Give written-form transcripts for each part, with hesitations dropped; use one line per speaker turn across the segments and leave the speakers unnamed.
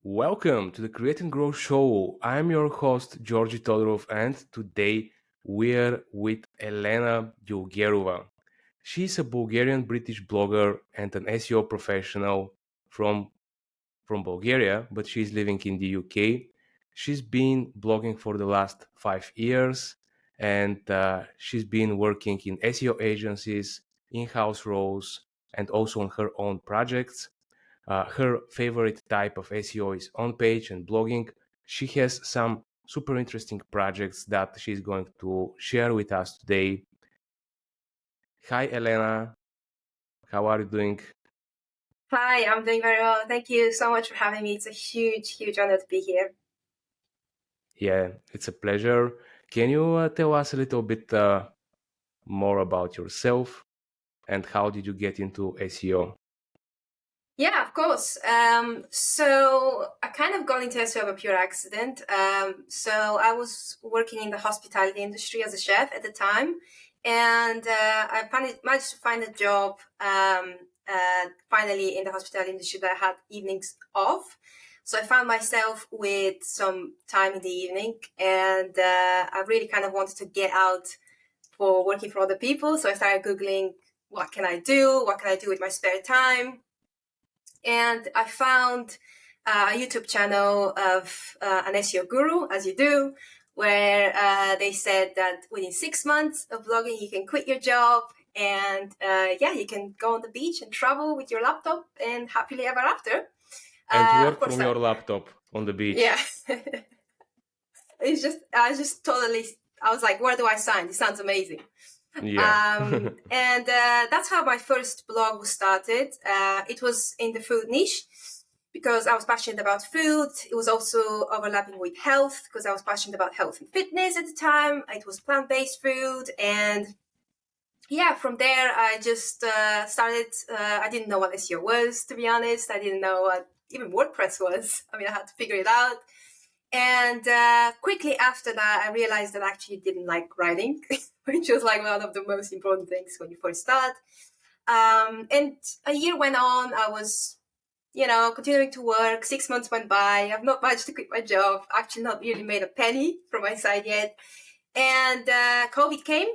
Welcome to the Create and Grow Show. I'm your host, Georgi Todorov, and today we're with Elena Dyulgerova. She's a Bulgarian-British blogger and an SEO professional from, from Bulgaria, but she's living in the UK. She's been blogging for the last 5 years, and she's been working in SEO agencies, in-house roles, and also on her own projects. Her favorite type of SEO is on page and blogging. She has some super interesting projects that she's going to share with us today. Hi, Elena. How are you doing?
Hi, I'm doing very well. Thank you so much for having me. It's a huge, huge honor to be here.
Yeah, it's a pleasure. Can you tell us a little bit more about yourself and how did you get into SEO?
Yeah, of course. So I kind of got into SEO of a pure accident. So I was working in the hospitality industry as a chef at the time, and managed to find a job finally in the hospitality industry that I had evenings off. So I found myself with some time in the evening, and I really kind of wanted to get out for working for other people. So I started Googling, what can I do? What can I do with my spare time? And I found a YouTube channel of an SEO guru, as you do, where they said that within 6 months of blogging, you can quit your job and you can go on the beach and travel with your laptop and happily ever after.
And
Of
work
course,
from your laptop on the beach.
yeah. I was like, where do I sign? This sounds amazing.
Yeah.
And that's how my first blog was started. It was in the food niche because I was passionate about food. It was also overlapping with health because I was passionate about health and fitness at the time. It was plant-based food. And yeah, from there, I just started. I didn't know what SEO was, to be honest. I didn't know what even WordPress was. I mean, I had to figure it out. And quickly after that, I realized that I actually didn't like writing, which was like one of the most important things when you first start. And a year went on. I was, continuing to work. 6 months went by. I've not managed to quit my job. Actually, not really made a penny from my side yet. And COVID came.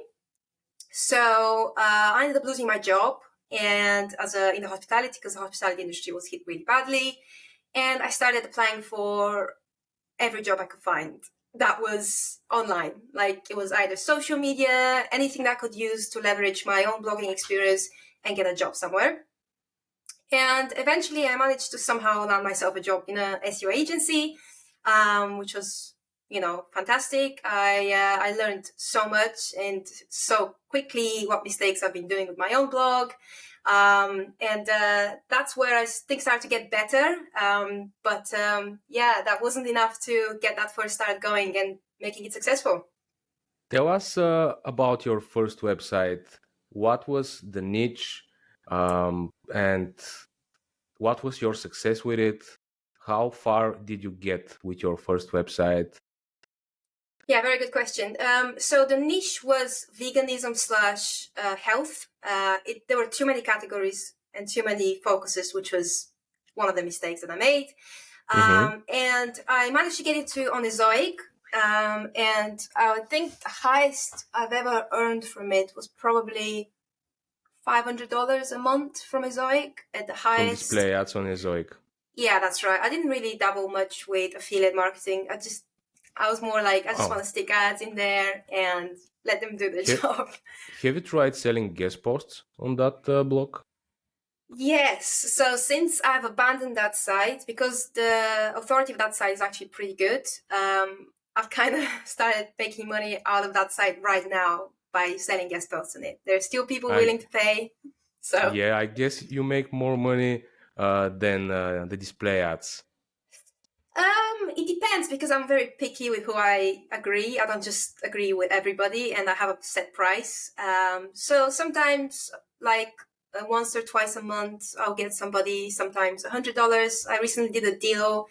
So I ended up losing my job and in the hospitality, because the hospitality industry was hit really badly. And I started applying for every job I could find that was online. Like it was either social media, anything that I could use to leverage my own blogging experience and get a job somewhere. And eventually I managed to somehow land myself a job in a SEO agency, which was, fantastic. I learned so much and so quickly what mistakes I've been doing with my own blog. And that's where things started to get better. But that wasn't enough to get that first start going and making it successful.
Tell us about your first website. What was the niche, and what was your success with it? How far did you get with your first website?
Yeah, very good question. So the niche was veganism slash health. There were too many categories and too many focuses, which was one of the mistakes that I made.
Mm-hmm.
And I managed to get into on Ezoic. And I think the highest I've ever earned from it was probably $500 a month from Ezoic at the
From
highest.
display ads on Ezoic.
Yeah, that's right. I didn't really dabble much with affiliate marketing. I was more like, I just
Oh,
want to stick ads in there and let them do the
ha-
job.
have you tried selling guest posts on that blog?
Yes. So since I've abandoned that site, because the authority of that site is actually pretty good, I've kind of started making money out of that site right now by selling guest posts on it. There's still people
I
willing to pay. So
Yeah, I guess you make more money than the display ads.
it depends because I'm very picky with who I agree. I don't just agree with everybody, and I have a set price. So sometimes, like once or twice a month, I'll get somebody. Sometimes $100. I recently did a deal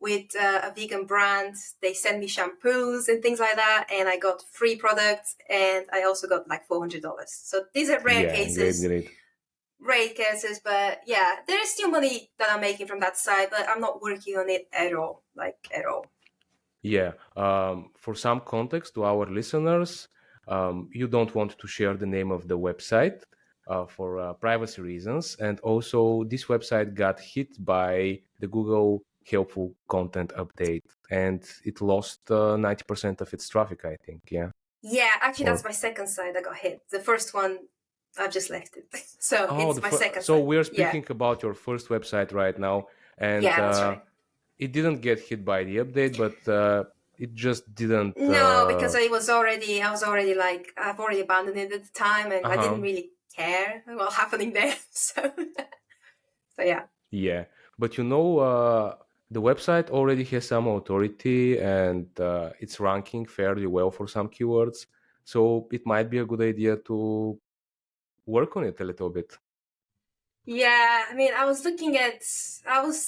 with a vegan brand. They send me shampoos and things like that, and I got free products, and I also got like $400. So these are rare
Yeah, great,
cases.
great.
rare cases, but yeah, there is still money that I'm making from that side, but I'm not working on it at all, like at all.
Yeah. For some context to our listeners, you don't want to share the name of the website for privacy reasons. And also, this website got hit by the Google helpful content update and it lost 90% of its traffic, I think. Yeah.
Yeah, actually,
Or,
that's my second side that got hit. The first one, I've just left it. So
oh,
it's my second
so
side.
we're
Yeah.
speaking about your first website right now. And
Yeah, that's right.
it didn't get hit by the update, but it just didn't.
No, because I was already like, I've already abandoned it at the time and I didn't
Uh-huh.
really care what was happening there. So yeah.
Yeah, but the website already has some authority and it's ranking fairly well for some keywords. So it might be a good idea to work on it a little bit.
Yeah, I mean, I was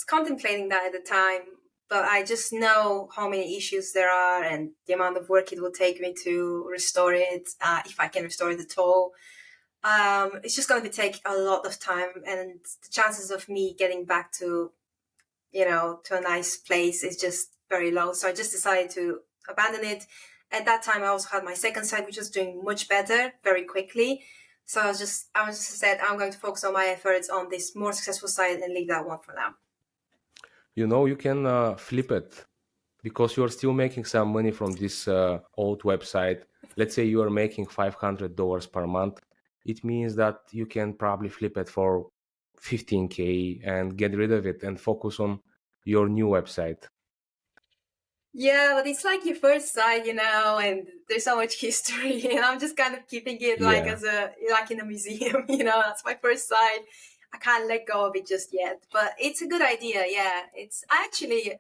contemplating that at the time, but I just know how many issues there are and the amount of work it will take me to restore it, if I can restore it at all. It's just going to take a lot of time, and the chances of me getting back to, to a nice place is just very low. So I just decided to abandon it. At that time, I also had my second site, which was doing much better very quickly. So I was just said, I'm going to focus on my efforts on this more successful site and leave that one for now.
You can flip it because you're still making some money from this old website. Let's say you are making $500 per month. It means that you can probably flip it for 15K and get rid of it and focus on your new website.
Yeah, but it's like your first site, and there's so much history, and I'm just kind of keeping it like
Yeah.
as like in a museum, that's my first site. I can't let go of it just yet, but it's a good idea. Yeah, I actually,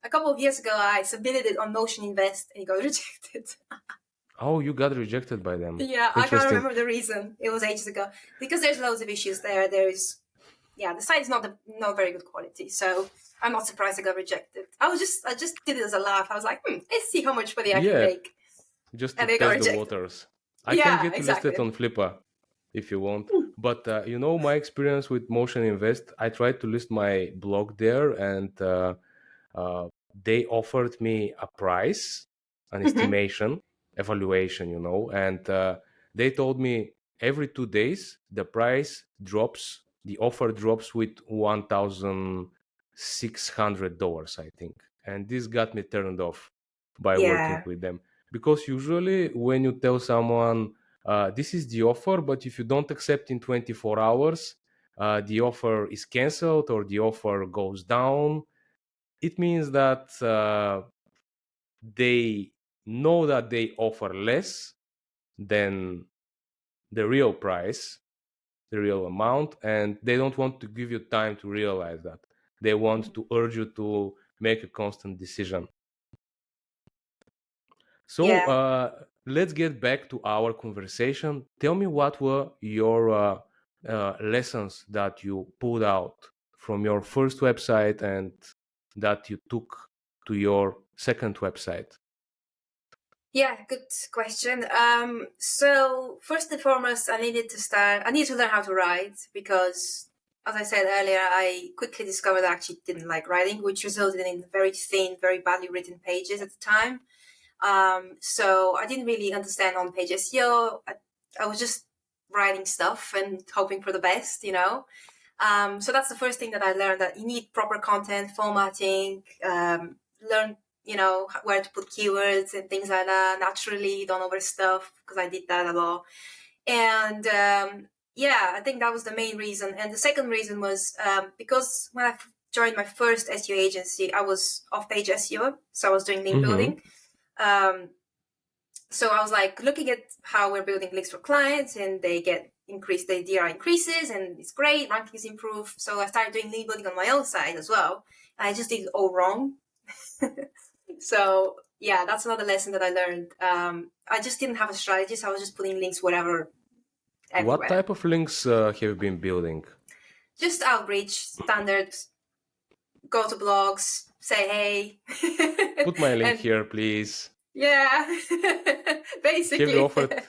a couple of years ago, I submitted it on Notion Invest and it got rejected.
Oh, you got rejected by them.
Yeah, I can't
Interesting.
remember the reason. It was ages ago because there's loads of issues there. The site is not very good quality, so I'm not surprised I got rejected. I just did it as a laugh. I was like, let's see how much money I can
Yeah,
make,
just to
and they got
test the
rejected.
waters. I can
Yeah,
get you listed
exactly.
on Flippa if you want. But my experience with Motion Invest, I tried to list my blog there and uh, they offered me a price, an
Hmm.
estimation, evaluation, and they told me every 2 days the price drops, the offer drops with $1,600, I think. And this got me turned off by working
Yeah,
with them because usually when you tell someone this is the offer, but if you don't accept in 24 hours, the offer is canceled or the offer goes down, it means that they know that they offer less than the real price, the real amount, and they don't want to give you time to realize that. They want to urge you to make a constant decision. So
yeah.
let's get back to our conversation. Tell me what were your lessons that you pulled out from your first website and that you took to your second website.
Yeah, good question. So first and foremost, I needed to learn how to write because, as I said earlier, I quickly discovered I actually didn't like writing, which resulted in very thin, very badly written pages at the time. So I didn't really understand on-page SEO. I was just writing stuff and hoping for the best. So that's the first thing that I learned, that you need proper content, formatting, learn, where to put keywords and things like that. Naturally, don't overstuff, because I did that a lot. And yeah, I think that was the main reason. And the second reason was because when I joined my first SEO agency, I was off-page SEO, so I was doing link
Mm-hmm.
building. So I was like looking at how we're building links for clients, and they get increased, the DRI increases, and it's great, rankings improve. So I started doing link building on my own side as well. I just did it all wrong. So yeah, that's another lesson that I learned. I just didn't have a strategy, so I was just putting links wherever,
What
everywhere.
type of links have you been building?
Just outreach, standard, go to blogs, say hey,
Put my link
and
here, please.
yeah,
Have you
basically.
offered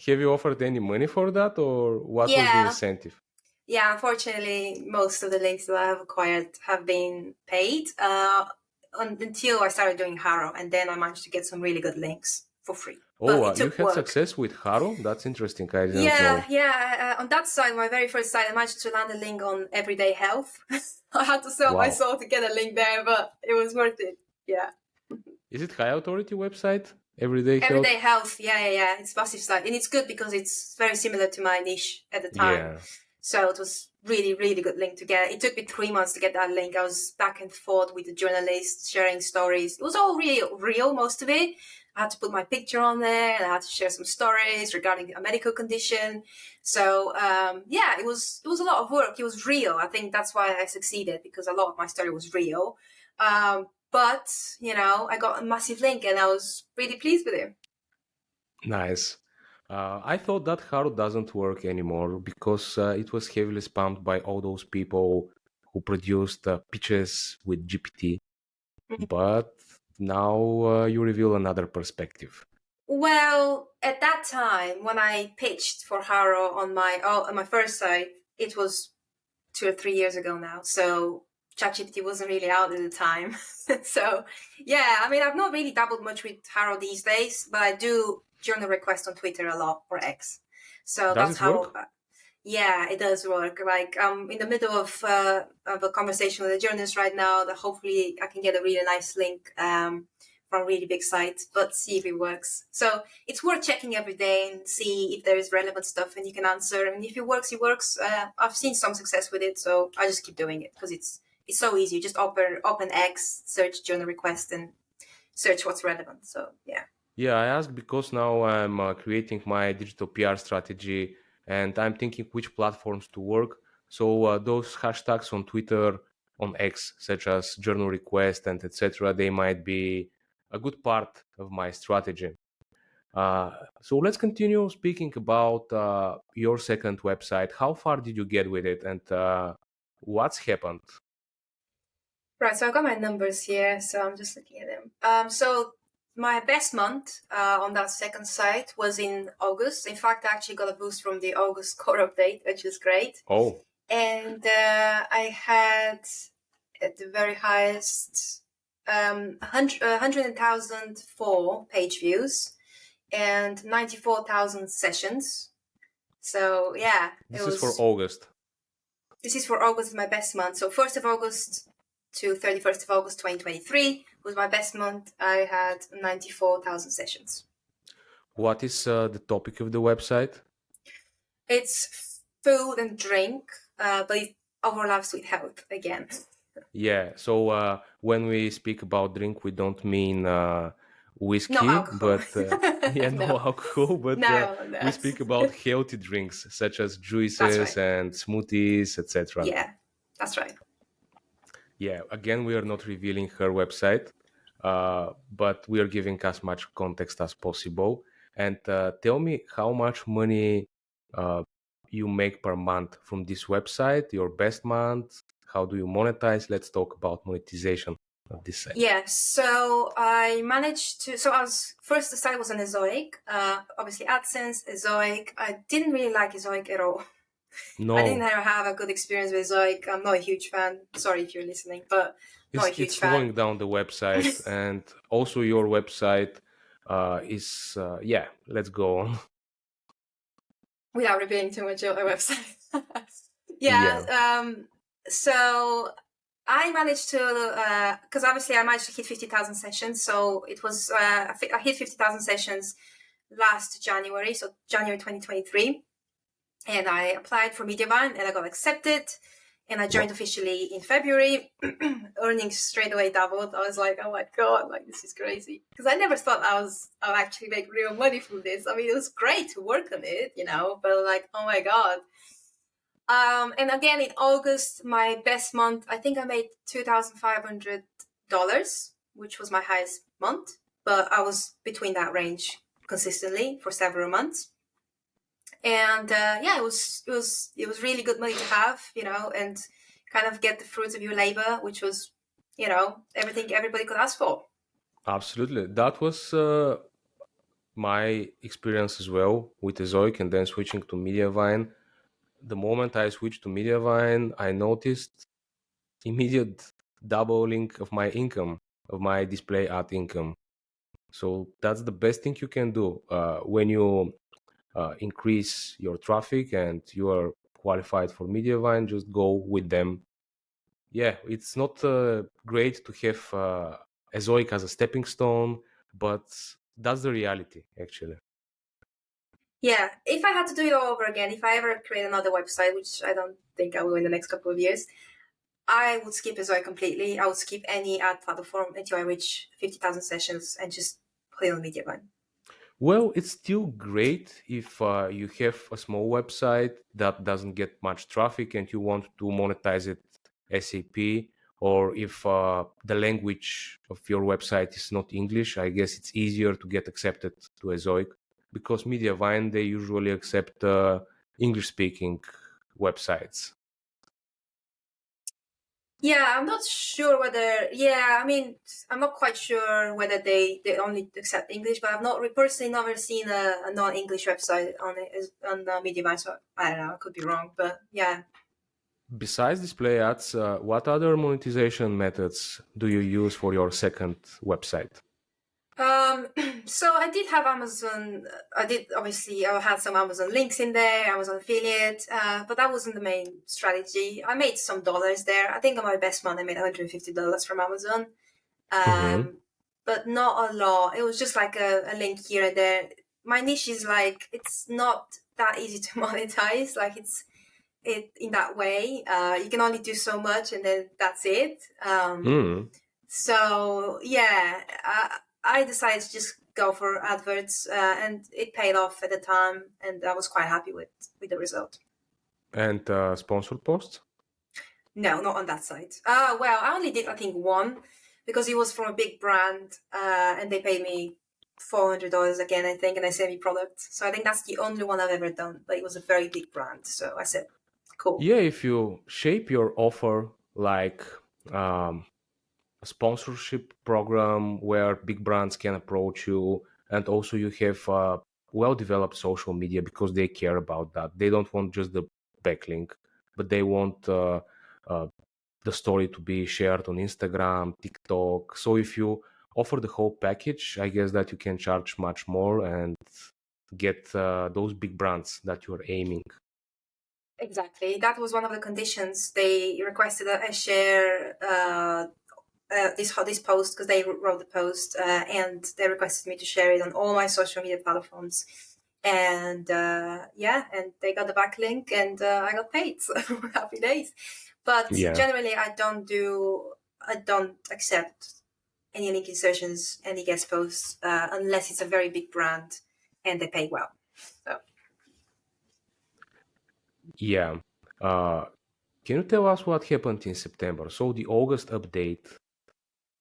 have you offered any money for that, or what was the
Yeah.
incentive?
Yeah, unfortunately, most of the links that I have acquired have been paid until I started doing Haro, and then I managed to get some really good links for free.
Oh,
But it
you
took
had
work.
success with Haro? That's interesting. I didn't
Yeah,
know.
yeah. On that side, my very first site, I managed to land a link on Everyday Health. I had to sell my
Wow.
soul to get a link there, but it was worth it. Yeah.
Is it high authority website? Everyday
Everyday
Health?
Health. Yeah, yeah, yeah. It's massive site, and it's good because it's very similar to my niche at the time.
Yeah.
So it was really, really good link to get. It took me 3 months to get that link. I was back and forth with the journalists, sharing stories. It was all real, most of it. I had to put my picture on there, and I had to share some stories regarding a medical condition. So yeah, it was a lot of work. It was real. I think that's why I succeeded, because a lot of my story was real. But I got a massive link, and I was really pleased with it.
Nice. I thought that Haro doesn't work anymore because it was heavily spammed by all those people who produced pitches with GPT. But now you reveal another perspective.
Well, at that time, when I pitched for Haro on my first site, it was 2 or 3 years ago now. So ChatGPT wasn't really out at the time. So yeah, I mean, I've not really dabbled much with Haro these days, but I do journal request on Twitter a lot, or X. So
Does
that's
it
how.
work?
Yeah, it does work. Like I'm in the middle of a conversation with a journalist right now that hopefully I can get a really nice link from a really big site, but see if it works. So it's worth checking every day and see if there is relevant stuff and you can answer. And if it works, it works. I've seen some success with it, so I just keep doing it because it's so easy. You just open X, search journal request, and search what's relevant. So yeah.
Yeah, I ask because now I'm creating my digital PR strategy and I'm thinking which platforms to work. So those hashtags on Twitter, on X, such as journal request and etc., they might be a good part of my strategy. So let's continue speaking about your second website. How far did you get with it and what's happened?
Right, so I got my numbers here, so I'm just looking at them. So my best month on that second site was in August. In fact, I actually got a boost from the August core update, which is great.
Oh,
And I had at the very highest 100,004 page views and 94,000 sessions. So yeah,
this is for August.
this is for August, my best month. So 1st of August to 31st of August 2023 was my best month. I had 94,000 sessions.
What is the topic of the website?
It's food and drink, but it overlaps with health again.
Yeah, so when we speak about drink, we don't mean
No
whiskey,
alcohol.
but yeah, no
No,
alcohol, but
no.
we speak about healthy drinks such as
That's
juices
right.
and smoothies, etc.
Yeah, that's right.
Yeah, again, we are not revealing her website, but we are giving as much context as possible. And tell me how much money uh, you make per month from this website, your best month. How do you monetize? Let's talk about monetization of this site.
Yeah, so I managed to. So I was first. The site was on Ezoic, obviously AdSense, Ezoic. I didn't really like Ezoic at all. I didn't
No,
have a good experience with Ezoic. I'm not a huge fan. Sorry if you're listening, but not a
it's
huge fan.
slowing down the website, and also your website is yeah. Let's go on.
Without revealing too much of a website.
Yeah.
Yeah. So I managed to, because obviously I managed to hit 50,000 sessions. So it was, I hit 50,000 sessions last January, so January 2023. And I applied for Mediavine and I got accepted. And I joined
Well,
officially in February. Earnings straight away doubled. I was like, oh my God, like this is crazy. Because I never thought I'll actually make real money from this. I mean, it was great to work on it, but like, oh my God. And again, in August, my best month, I think I made $2,500, which was my highest month. But I was between that range consistently for several months. And yeah, it was really good money to have, and kind of get the fruits of your labor, which was, everything everybody could ask for.
absolutely. That was my experience as well with Ezoic and then switching to Mediavine. the moment I switched to Mediavine, I noticed immediate doubling of my income, of my display ad income. So that's the best thing you can do when you increase your traffic and you are qualified for Mediavine. Just go with them. Yeah, it's not great to have Ezoic as a stepping stone, but that's the reality, actually.
Yeah, if I had to do it all over again, if I ever create another website, which I don't think I will in the next couple of years, I would skip Azoi completely. I would skip any ad platform until I reach 50,000 sessions and just put it on Mediavine.
Well, it's still great if you have a small website that doesn't get much traffic and you want to monetize it SAP, or if the language of your website is not English. I guess it's easier to get accepted to Ezoic because Mediavine, they usually accept English-speaking websites.
Yeah, I'm not sure whether. Yeah, I mean, I'm not quite sure whether they only accept English, but I've not personally never seen a non-English website on Mediavine. So I don't know, I could be wrong, but yeah.
Besides display ads, what other monetization methods do you use for your second website?
So I did have Amazon. I did obviously. I had some Amazon links in there. Amazon affiliate, but that wasn't the main strategy. I made some dollars there. I think on my best month, I made $150 from Amazon,
Mm-hmm.
but not a lot. It was just like a link here and there. My niche is like it's not that easy to monetize. Like it in that way. You can only do so much, and then that's it.
Mm.
So yeah, I decided to just go for adverts, and it paid off at the time, and I was quite happy with the result.
And sponsored posts?
No, not on that site. Well, I only did I think one because it was from a big brand, and they paid me $400 again, I think, and they sent me product. So I think that's the only one I've ever done. But it was a very big brand, so I said, "Cool."
Yeah, if you shape your offer like um, a sponsorship program where big brands can approach you, and also you have well-developed social media because they care about that. They don't want just the backlink, but they want uh, the story to be shared on Instagram, TikTok. So if you offer the whole package, I guess that you can charge much more and get those big brands that you're aiming.
Exactly. That was one of the conditions. They requested that I share this post because they wrote the post, and they requested me to share it on all my social media platforms. And yeah, and they got the backlink, and I got paid. So happy days. But
Yeah.
generally, I don't accept any link insertions, any guest posts, unless it's a very big brand and they pay well. So.
Yeah. Uh, can you tell us what happened in September? So the August update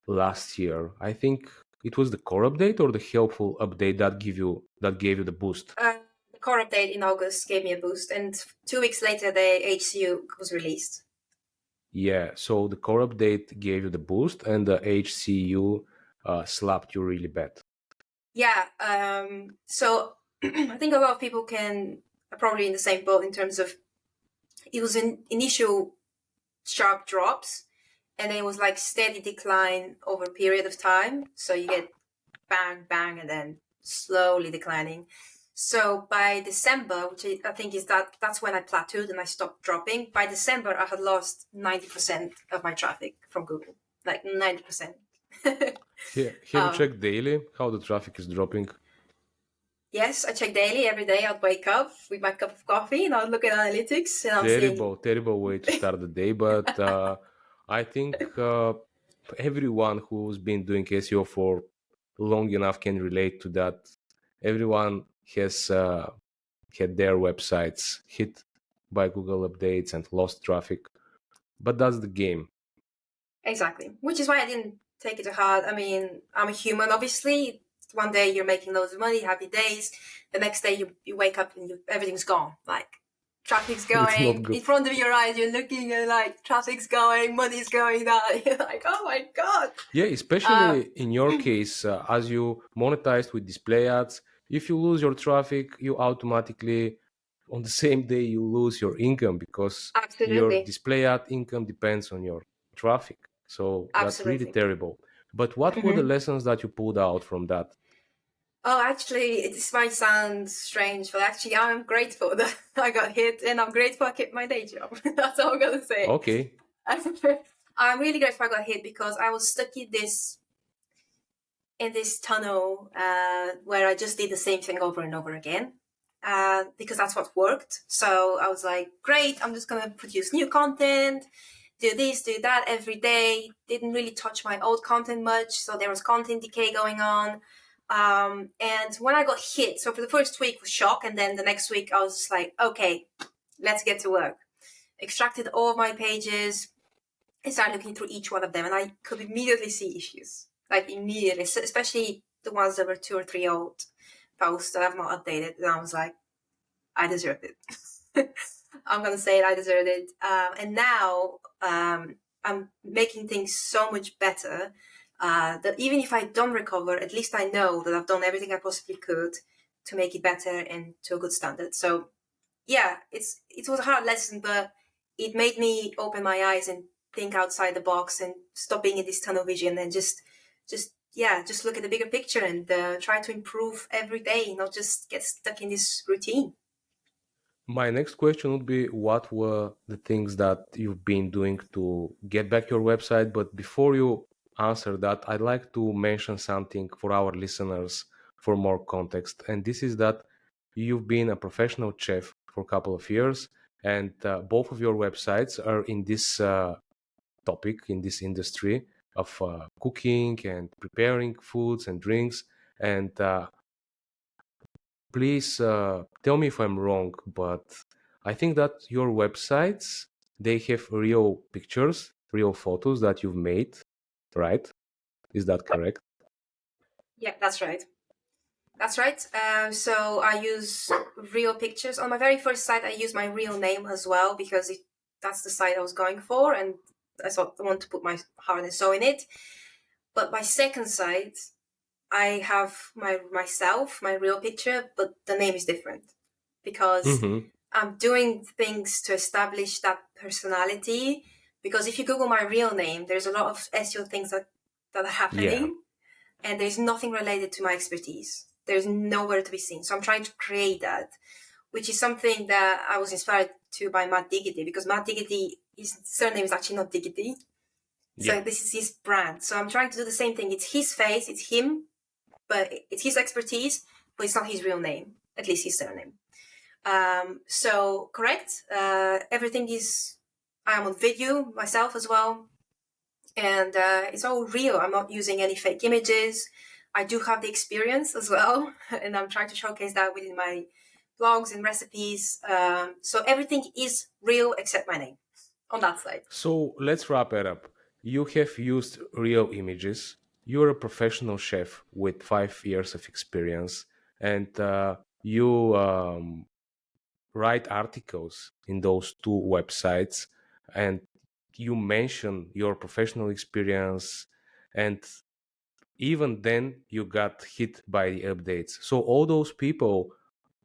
last year, I think it was the core update or the helpful update that gave you the boost.
The core update in August gave me a boost, and 2 weeks later, the HCU was released.
Yeah. So the core update gave you the boost, and the HCU slapped you really bad.
Yeah. So I think a lot of people are probably in the same boat in terms of it was an initial sharp drops, and then it was like steady decline over a period of time. So you get bang, bang, and then slowly declining. So by December, which I think that's when I plateaued and I stopped dropping. By December, I had lost 90% of my traffic from Google, like 90%.
Yeah. Have you
um,
checked daily how the traffic is dropping?
yes, I check daily. Every day I'd wake up with my cup of coffee and I'd look at analytics and I'm seeing.
Terrible, terrible way to start the day. But I think everyone who's been doing SEO for long enough can relate to that. Everyone has had their websites hit by Google updates and lost traffic. But that's the game.
Exactly. Which is why I didn't take it to heart. I mean, I'm a human, obviously. One day you're making loads of money, happy days. The next day you wake up and everything's gone. Like, traffic's
It's not
going
good.
in front of your eyes. You're looking and like, traffic's going, money's going down. You're like, oh my God.
Yeah,
Uh,
especially in your case, as you monetized with display ads, if you lose your traffic, you automatically on the same day you lose your income because your
Absolutely.
display ad income depends on your traffic. So that's really
Absolutely.
terrible. But what were the
Hmm.
lessons that you pulled out from that?
Oh, actually, this might sound strange, but actually, I'm grateful that I got hit, and I'm grateful I kept my day job. That's all I'm gonna say.
Okay.
I'm really grateful I got hit because I was stuck in this tunnel where I just did the same thing over and over again because that's what worked. So I was like, great, I'm just gonna produce new content, do this, do that every day. Didn't really touch my old content much, so there was content decay going on. And when I got hit, so for the first week was shock, and then the next week I was just like, okay, let's get to work. Extracted all of my pages, I started looking through each one of them, and I could immediately see issues. Like immediately, especially the ones that were 2 or 3 old posts that I've not updated. And I was like, I deserved it. I'm gonna say it, I deserved it. And now I'm making things so much better that even if I don't recover, at least I know that I've done everything I possibly could to make it better and to a good standard. So yeah, it was a hard lesson, but it made me open my eyes and think outside the box and stop being in this tunnel vision and just look at the bigger picture and try to improve every day, not just get stuck in this routine.
My next question would be what were the things that you've been doing to get back your website? But before you answer that, I'd like to mention something for our listeners for more context. And this is that you've been a professional chef for a couple of years, and both of your websites are in this topic, in this industry of cooking and preparing foods and drinks. And please tell me if I'm wrong, but I think that your websites, they have real pictures, real photos that you've made, right? Is that correct?
Yeah, that's right. That's right. So I use real pictures. On my very first site, I used my real name as well because that's the site I was going for, and I thought I want to put my heart and soul in it. But my second site, I have myself, my real picture, but the name is different because
Mm-hmm.
I'm doing things to establish that personality. Because if you Google my real name, there's a lot of SEO things that are
Yeah.
happening, and there's nothing related to my expertise. There's nowhere to be seen. So I'm trying to create that, which is something that I was inspired to by Matt Diggity, because Matt Diggity, his surname is actually not Diggity.
Yeah.
So this is his brand. So I'm trying to do the same thing. It's his face, it's him, but it's his expertise, but it's not his real name, at least his surname. So correct. Everything is, I'm on video myself as well. And it's all real. I'm not using any fake images. I do have the experience as well. And I'm trying to showcase that within my blogs and recipes. So everything is real except my name on that side.
So let's wrap it up. You have used real images. You're a professional chef with 5 years of experience, and you write articles in those two websites, and you mention your professional experience, and even then you got hit by the updates. So all those people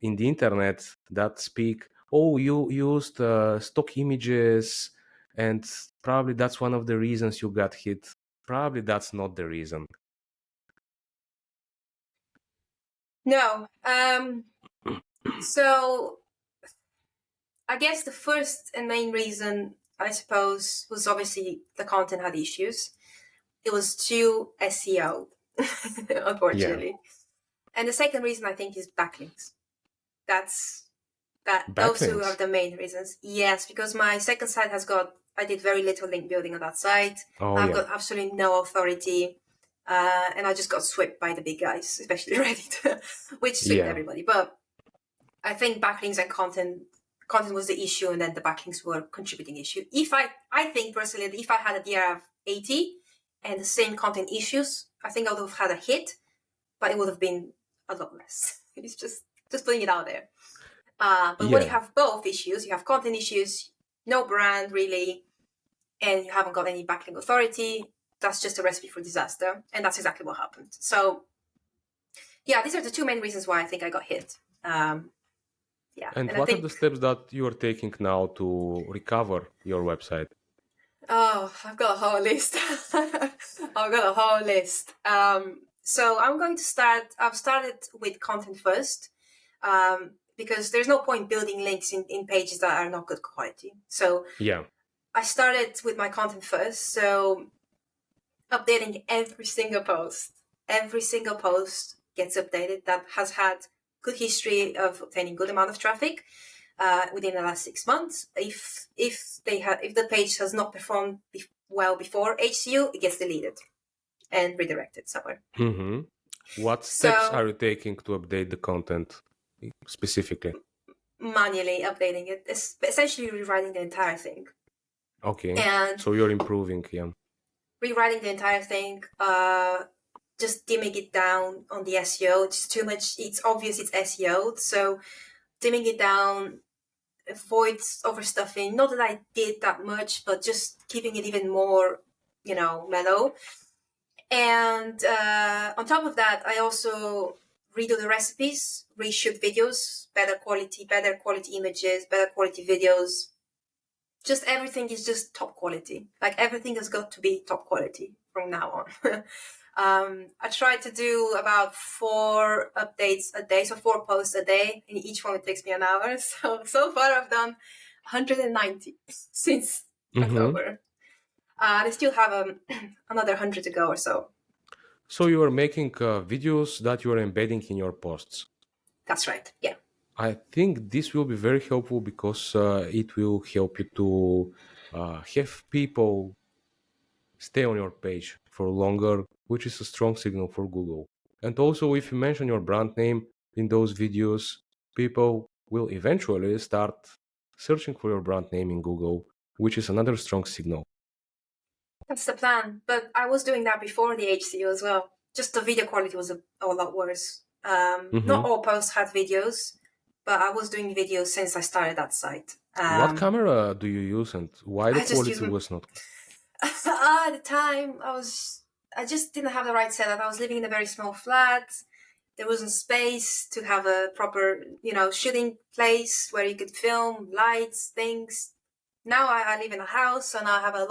in the internet that speak, oh, you used stock images, and probably that's one of the reasons you got hit. Probably that's not the reason.
No. So I guess the first and main reason, I suppose, was obviously the content had issues. It was too SEO,
Yeah.
unfortunately. And the second reason I think is backlinks. That's those two are
Backlinks.
the main reasons. Yes, because my second site I did very little link building on that site.
Oh
I've
yeah.
got absolutely no authority. And I just got swept by the big guys, especially Reddit, which swept
Yeah.
everybody. But I think backlinks and content was the issue, and then the backlinks were contributing issue. I think personally that if I had a DR of 80 and the same content issues, I think I would have had a hit, but it would have been a lot less. It's just putting it out there. But when you
Yeah.
have both issues, you have content issues, no brand really, and you haven't got any backlink authority, that's just a recipe for disaster. And that's exactly what happened. So yeah, these are the two main reasons why I think I got hit. Yeah,
And
and I
what are the
think,
steps that you are taking now to recover your website?
oh, I've got a whole list. I've got a whole list. So I'm going to start. I've started with content first, because there's no point building links in pages that are not good quality. So
Yeah.
I started with my content first. So updating every single post. Every single post gets updated that has had good history of obtaining good amount of traffic within the last 6 months. If the page has not performed well before HCU, it gets deleted and redirected somewhere.
Mm-hmm. What steps
So
are you taking to update the content specifically?
manually updating it is essentially rewriting the entire thing.
Okay.
And
So you're improving, yeah.
rewriting the entire thing, just dimming it down on the SEO. It's too much. It's obvious it's SEO. So dimming it down, avoids overstuffing. Not that I did that much, but just keeping it even more, mellow. And on top of that, I also redo the recipes, reshoot videos, better quality images, better quality videos. Just everything is just top quality. Like everything has got to be top quality from now on. I try to do about 4 updates a day, so 4 posts a day. In each one, it takes me an hour. So far, I've done 190 since
Mm-hmm.
October. I still have another 100 to go or so.
So you are making videos that you are embedding in your posts.
That's right. Yeah.
I think this will be very helpful because it will help you to have people stay on your page for longer, which is a strong signal for Google. And also, if you mention your brand name in those videos, people will eventually start searching for your brand name in Google, which is another strong signal.
That's the plan. But I was doing that before the HCU as well. Just the video quality was a lot worse. Not
Hmm.
all posts had videos, but I was doing videos since I started that site.
What camera do you use and why the
I just use
quality was not?
at the time I just didn't have the right setup. I was living in a very small flat. There wasn't space to have a proper, shooting place where you could film, lights, things. Now I live in a house, so now I have a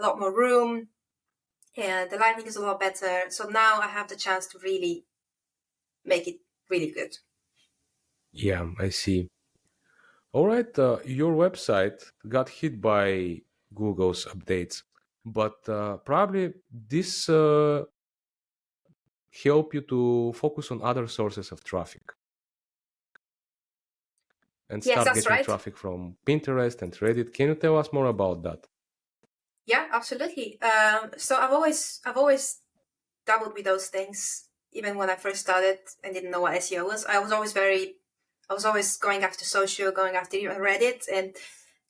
lot more room, and the lighting is a lot better. So now I have the chance to really make it really good.
Yeah, I see. All right, your website got hit by Google's updates, but probably this help you to focus on other sources of traffic and
Yes,
start
that's
getting
right.
traffic from Pinterest and Reddit. Can you tell us more about that?
Yeah, absolutely. So I've always dabbled with those things. Even when I first started and didn't know what SEO was, I was always going after social, going after even Reddit. And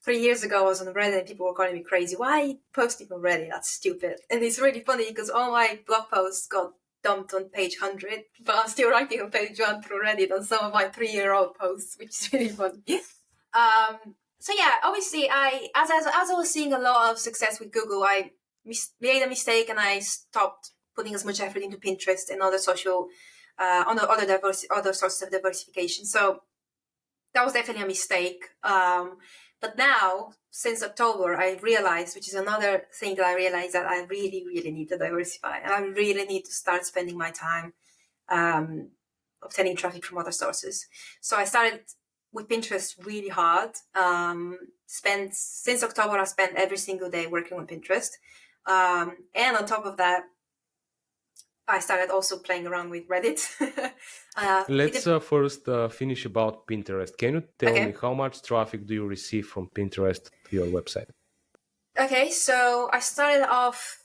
3 years ago, I was on Reddit and people were calling me crazy. Why are you posting on Reddit? That's stupid. And it's really funny because all my blog posts got dumped on page 100, but I'm still ranking on page 1 through Reddit on some of my 3-year-old posts, which is really funny. So yeah, obviously, as I was seeing a lot of success with Google, I made a mistake and I stopped putting as much effort into Pinterest and other social, other sources of diversification. So that was definitely a mistake. But now, since October, I realized, which is another thing that I realized, that I really, really need to diversify, and I really need to start spending my time um, obtaining traffic from other sources. So I started with Pinterest really hard. Spent Since October, I spent every single day working on Pinterest, and on top of that, I started also playing around with Reddit.
Let's first finish about Pinterest. Can you tell me
Okay.
how much traffic do you receive from Pinterest to your website?
Okay, so I started off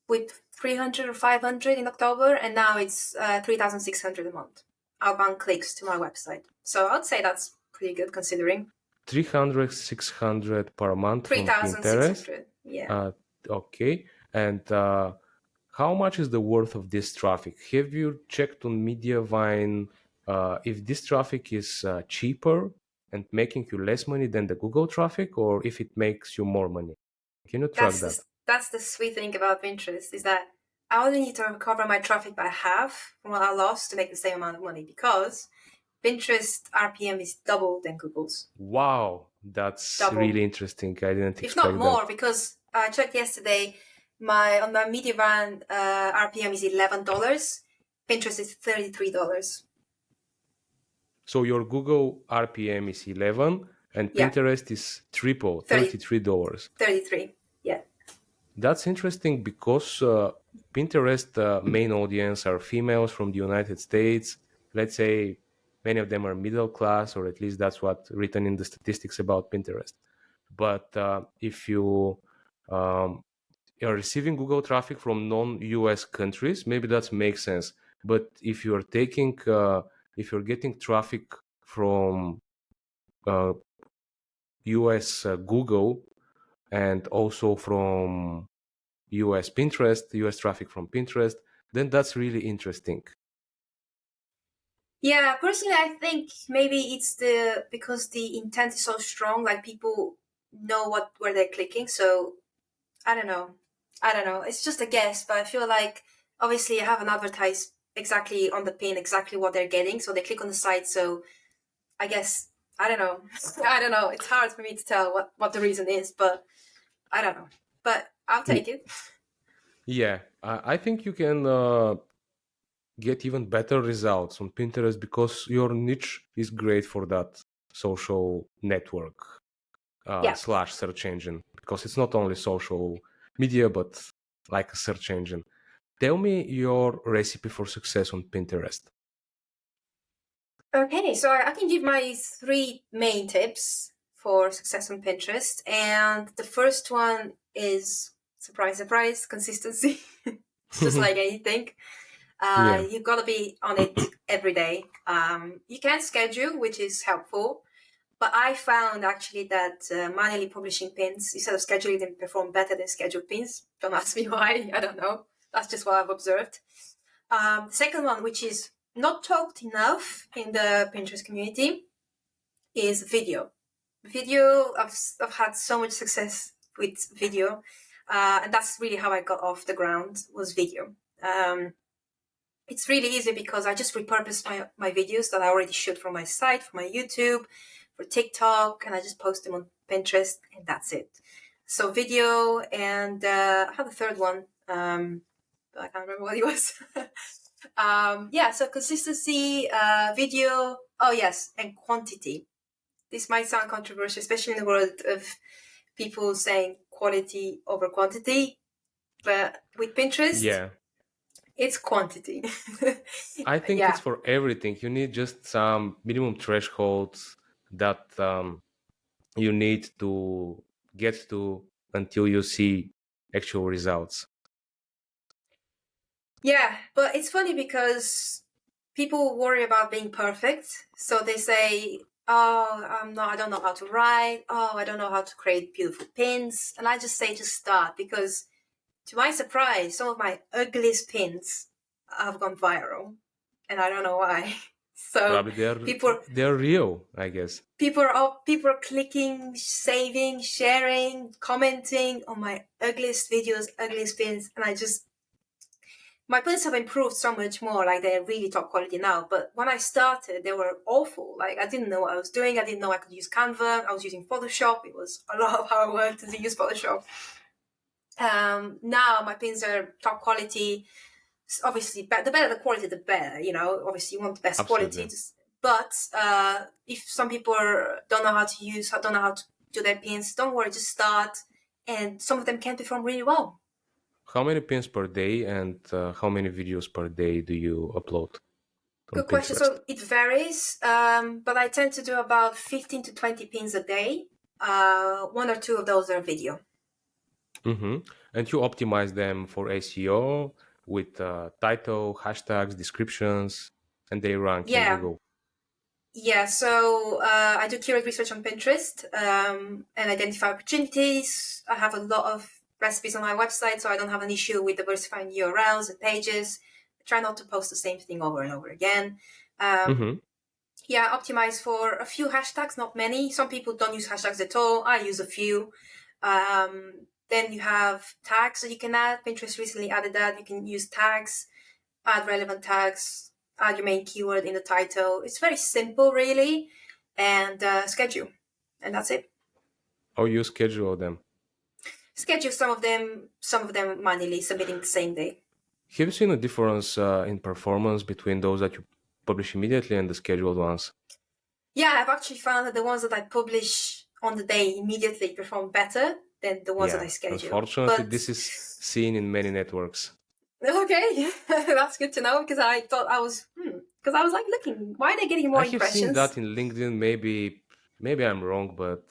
with 300 or 500 in October, and now it's 3,600 a month. Outbound clicks to my website. So I'd say that's pretty good considering.
300, 600 per month from Pinterest.
3,600. Yeah.
Uh, okay. And how much is the worth of this traffic? Have you checked on Mediavine if this traffic is cheaper and making you less money than the Google traffic, or if it makes you more money? Can you track that?
That's the sweet thing about Pinterest, is that I only need to recover my traffic by half from what I lost to make the same amount of money, because Pinterest RPM is double than Google's.
Wow, that's
Double,
really interesting. I didn't
if not
expect that.
more, because I checked yesterday. On my media brand RPM is $11. Pinterest is $33.
So your Google RPM is 11 and
Yeah,
Pinterest is triple,
30,
$33.
33. Yeah.
That's interesting because Pinterest main audience are females from the United States. Let's say many of them are middle class, or at least that's what written in the statistics about Pinterest. But if you are receiving Google traffic from non-US countries, maybe that makes sense. But if you're if you're getting traffic from uh, US Google and also from US Pinterest, US traffic from Pinterest, then that's really interesting.
Yeah, personally, I think maybe it's because the intent is so strong, like people know where they're clicking. So I don't know. I don't know. It's just a guess, but I feel like obviously I haven't advertised exactly on the pin exactly what they're getting, so they click on the site. So I guess I don't know. I don't know. It's hard for me to tell what the reason is, but I don't know. But I'll take it.
Yeah, I think you can get even better results on Pinterest because your niche is great for that social network
Yeah.
slash search engine, because it's not only social media but like a search engine. Tell me your recipe for success on Pinterest.
Okay, so I can give my 3 main tips for success on Pinterest. And the first one is surprise, surprise, consistency. It's just like anything.
Yeah.
You've got to be on it every day. You can schedule, which is helpful. But I found actually that manually publishing pins, instead of scheduling them, perform better than scheduled pins. Don't ask me why. I don't know. That's just what I've observed. The second one, which is not talked enough in the Pinterest community, is video. Video, I've had so much success with video, and that's really how I got off the ground, was video. It's really easy because I just repurpose my videos that I already shoot from my site, for my YouTube, for TikTok, and I just post them on Pinterest, and that's it. So video, and I had a third one. I can't remember what it was. Yeah, so consistency, video. Oh yes, and quantity. This might sound controversial, especially in the world of people saying quality over quantity, but with Pinterest,
Yeah.
it's quantity.
I think it's
Yeah.
for everything. You need just some minimum thresholds that you need to get to until you see actual results.
Yeah, but it's funny because people worry about being perfect. So they say, "Oh, I don't know how to write. Oh, I don't know how to create beautiful pins." And I just say, just start, because to my surprise, some of my ugliest pins have gone viral, and I don't know why. So
Probably
people
they're real, I guess.
people are clicking, saving, sharing, commenting on my ugliest videos, ugliest pins, and my pins have improved so much more. Like, they're really top quality now. But when I started, they were awful. Like, I didn't know what I was doing. I didn't know I could use Canva. I was using Photoshop. It was a lot of hard work to use Photoshop. Now my pins are top quality. Obviously, the better the quality, the better. Obviously you want the best quality.
Absolutely.
But if some people don't know how to don't know how to do their pins, don't worry. Just start, and some of them can perform really well.
How many pins per day and how many videos per day do you upload on
Good question.
Pinterest?
So it varies, but I tend to do about 15 to 20 pins a day. One or two of those are video.
Mm-hmm. And you optimize them for SEO with title, hashtags, descriptions, and they rank in
Yeah.
Google.
Yeah, so I do keyword research on Pinterest and identify opportunities. I have a lot of recipes on my website, so I don't have an issue with diversifying URLs and pages. I try not to post the same thing over and over again.
Mm-hmm.
Yeah, optimize for a few hashtags, not many. Some people don't use hashtags at all. I use a few. Then you have tags that you can add. Pinterest recently added that. You can use tags, add relevant tags. add your main keyword in the title. It's very simple, really, and schedule, and that's it.
How you schedule them?
Schedule some of them manually, submitting the same day.
Have you seen a difference in performance between those that you publish immediately and the scheduled ones?
Yeah, I've actually found that the ones that I publish on the day immediately perform better than the ones that
Yeah,
I schedule.
unfortunately,
But
this is seen in many networks.
okay, that's good to know because I thought I was because I was like looking, why are they getting
I
more
have seen
impressions?
that in LinkedIn. Maybe I'm wrong, but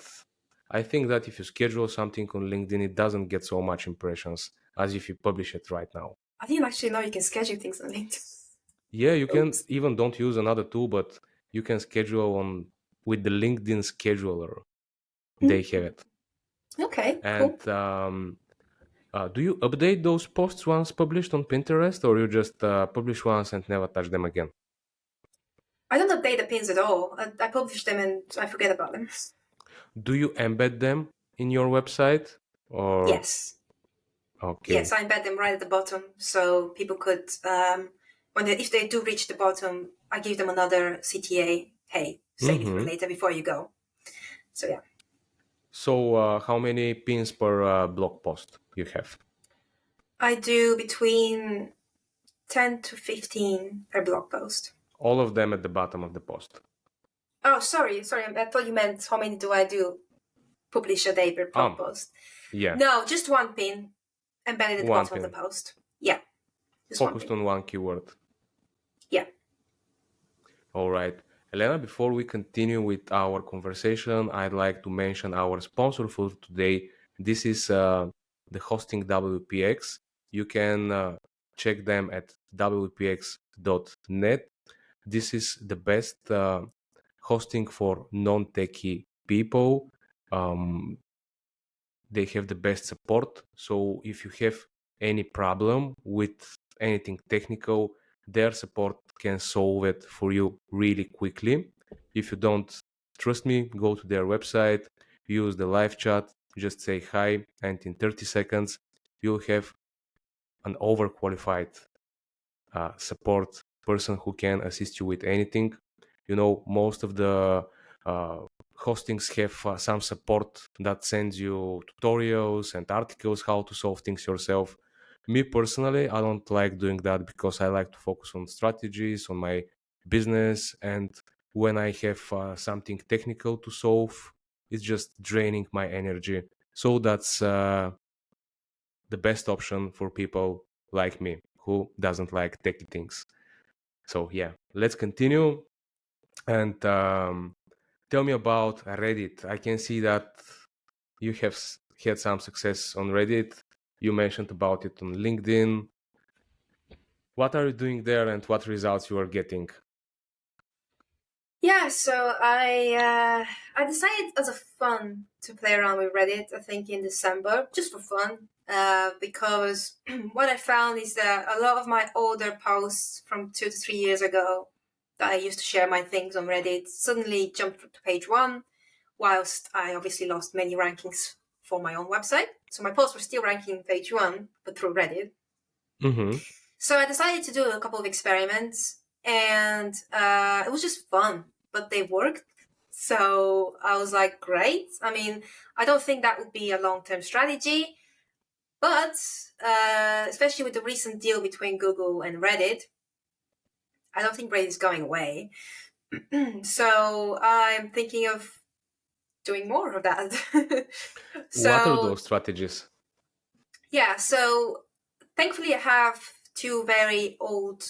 I think that if you schedule something on LinkedIn, it doesn't get so much impressions as if you publish it right now.
I didn't actually know you can schedule things on LinkedIn.
Yeah, you can
Oops.
even don't use another tool, but you can schedule on with the LinkedIn scheduler. They have it.
Okay,
And
cool.
do you update those posts once published on Pinterest, or you just publish once and never touch them again?
I don't update the pins at all. I publish them and I forget about them.
Do you embed them in your website? Or
Yes.
okay.
Yes, I embed them right at the bottom so people could, if they do reach the bottom, I give them another CTA. Hey, save it for
Mm-hmm.
later before you go. So yeah,
So how many pins per blog post you have?
I do between 10 to 15 per blog post.
All of them at the bottom of the post.
Oh, sorry. I thought you meant how many do I do publish a day per blog
Um,
post.
yeah,
No, just one pin embedded at the
one
bottom of the
pin
post. Yeah, just one
focused
pin.
on one keyword.
Yeah.
All right. Elena, before we continue with our conversation, I'd like to mention our sponsor for today. This is the hosting WPX. You can check them at wpx.net. This is the best hosting for non-techie people. Um, they have the best support. So if you have any problem with anything technical, their support can solve it for you really quickly. If you don't trust me, go to their website, use the live chat, just say hi, and in 30 seconds, you'll have an overqualified support person who can assist you with anything. You know, most of the uh, hostings have some support that sends you tutorials and articles how to solve things yourself. Me personally, I don't like doing that because I like to focus on strategies, on my business, and when I have something technical to solve, it's just draining my energy. So that's the best option for people like me who doesn't like techy things. So yeah, let's continue and tell me about Reddit. I can see that you have had some success on Reddit. You mentioned about it on LinkedIn. What are you doing there and what results you are getting?
Yeah, so I decided as a fun to play around with Reddit. I think in December, just for fun, because what I found is that a lot of my older posts from 2 to 3 years ago that I used to share my things on Reddit suddenly jumped to page one, whilst I obviously lost many rankings for my own website. So my posts were still ranking page one, but through Reddit.
Mm-hmm.
So I decided to do a couple of experiments, and it was just fun, but they worked. So I was like, great. I mean, I don't think that would be a long term strategy, but especially with the recent deal between Google and Reddit, I don't think Reddit is going away. So I'm thinking of doing more of that.
What are
So
those strategies?
yeah, so thankfully I have two very old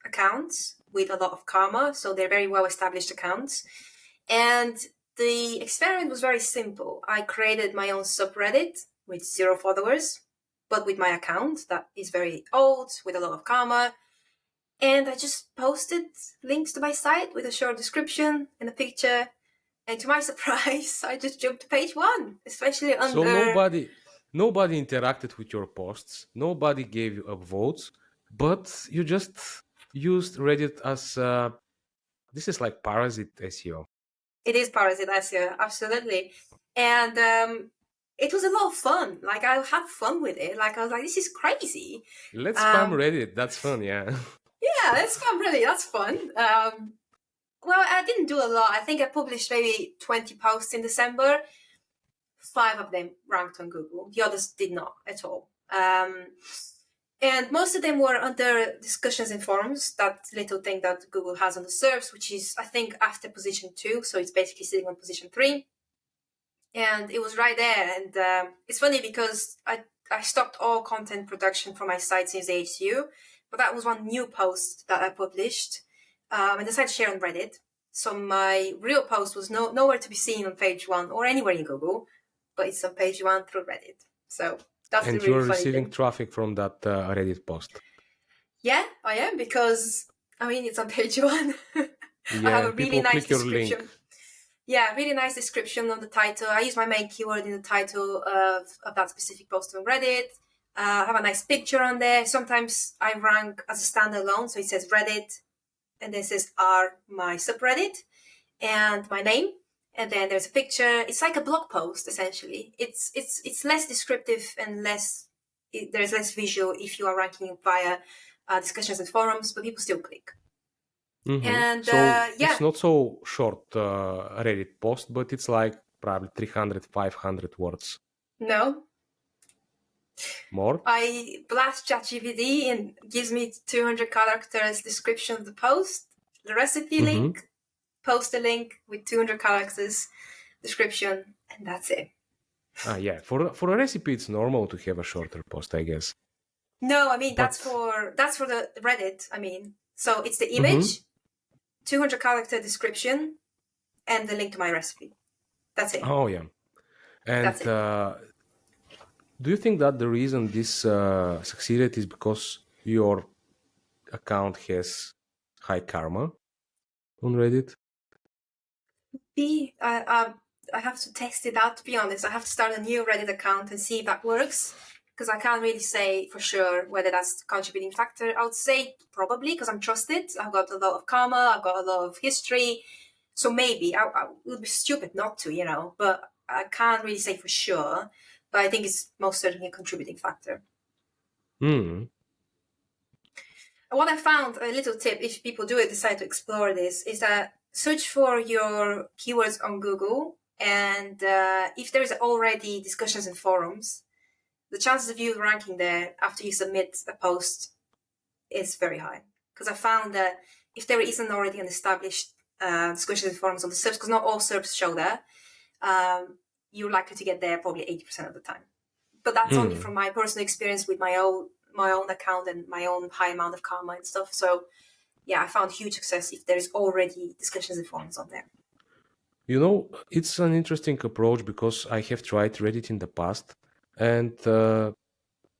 accounts with a lot of karma, so they're very well established accounts. And the experiment was very simple. I created my own subreddit with 0 followers, but with my account that is very old with a lot of karma. And I just posted links to my site with a short description and a picture. And to my surprise, I just jumped to page one, especially
So
under.
nobody interacted with your posts, nobody gave you upvotes, but you just used Reddit as this is like parasite SEO.
It is parasite SEO, absolutely. And it was a lot of fun. Like I had fun with it. Like I was like, this is crazy.
Let's spam
Um,
Reddit. That's fun, yeah.
Yeah, it's fun, really. That's fun. Well, I didn't do a lot. I think I published maybe 20 posts in December. 5 of them ranked on Google. The others did not at all. And most of them were under discussions in forums, that little thing that Google has on the SERPs, which is, I think, after position 2. So it's basically sitting on position 3. And it was right there. And it's funny because I stopped all content production for my site since the HCU, but that was one new post that I published and decided to share on Reddit. So my real post was nowhere to be seen on page 1 or anywhere in Google, but it's on page 1 through Reddit. So that's
And
the really
you're
funny
receiving
thing.
traffic from that Reddit post.
Yeah, I am, because, I mean, it's on page 1. I have
Yeah,
a really
people
nice
click your
description.
link.
Yeah, really nice description on the title. I use my main keyword in the title of that specific post on Reddit. I have a nice picture on there. Sometimes I rank as a standalone, so it says Reddit, and then it says R, my subreddit, and my name. And then there's a picture. It's like a blog post, essentially. It's less descriptive and there's less visual if you are ranking via discussions and forums, but people still click. And
So
yeah,
it's not so short Reddit post, but it's like probably 300, 500 words.
no,
More?
I blast ChatGPT and gives me 200 characters description of the post, the recipe link, post a link with 200 characters description, and that's it.
Yeah. For a recipe, it's normal to have a shorter post, I guess.
No, I mean that's
But
for the Reddit. I mean, so it's the
mhm.
image, 200 character description, and the link to my recipe. That's it.
Oh yeah. And
That's it.
do you think that the reason this succeeded is because your account has high karma on Reddit?
I have to test it out, to be honest. I have to start a new Reddit account and see if that works, because I can't really say for sure whether that's the contributing factor. I would say probably, because I'm trusted. I've got a lot of karma, I've got a lot of history. So maybe I it would be stupid not to, but I can't really say for sure. But I think it's most certainly a contributing factor.
Hmm.
What I found, a little tip, if people do decide to explore this, is that search for your keywords on Google, and if there is already discussions in forums, the chances of you ranking there after you submit a post is very high. Because I found that if there isn't already an established discussions in forums on the SERPs, because not all SERPs show that, you're likely to get there probably 80% of the time. But that's only from my personal experience with my own account and my own high amount of karma and stuff. So yeah, I found huge success if there's already discussions and forums on there.
You know, it's an interesting approach because I have tried Reddit in the past, and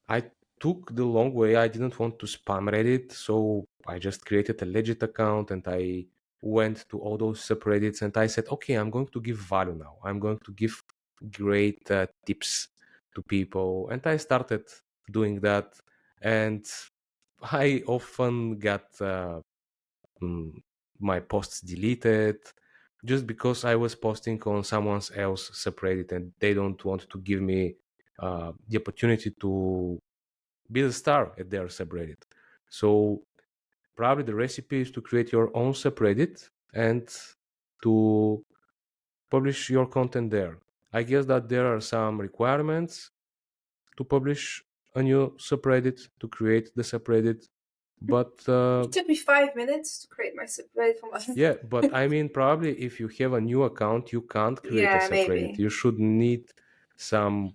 I took the long way. I didn't want to spam Reddit, so I just created a legit account and I went to all those subreddits and I said, okay, I'm going to give value now. I'm going to give great tips to people. And I started doing that. And I often got my posts deleted just because I was posting on someone else subreddit and they don't want to give me the opportunity to be the star at their subreddit. So probably the recipe is to create your own subreddit and to publish your content there. I guess that there are some requirements to publish a new subreddit, to create the subreddit, but
It took me 5 minutes to create my subreddit for my
yeah, but I mean, probably if you have a new account, you can't create a
yeah,
subreddit.
maybe.
You should need some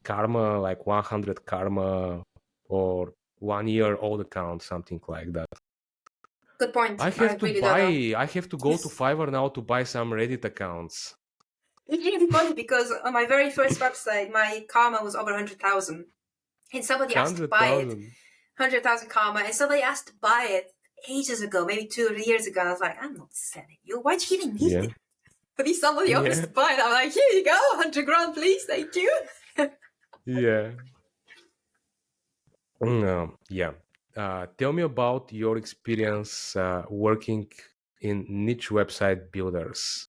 karma, like 100 karma or 1 year old account, something like that.
Good point.
I
I
have to
really don't know.
buy, I have to go to Fiverr now to buy some Reddit accounts.
It's really funny because on my very first website, my karma was over 100,000. And somebody asked to buy it.
100,000.
100,000 karma. And somebody asked to buy it ages ago, maybe 2 years ago. And I was like, I'm not selling you. Why do you even need
Yeah.
it? But if somebody offers
Yeah.
to buy it, I'm like, here you go, 100 grand, please, thank you.
Yeah. Yeah. Tell me about your experience working in niche website builders.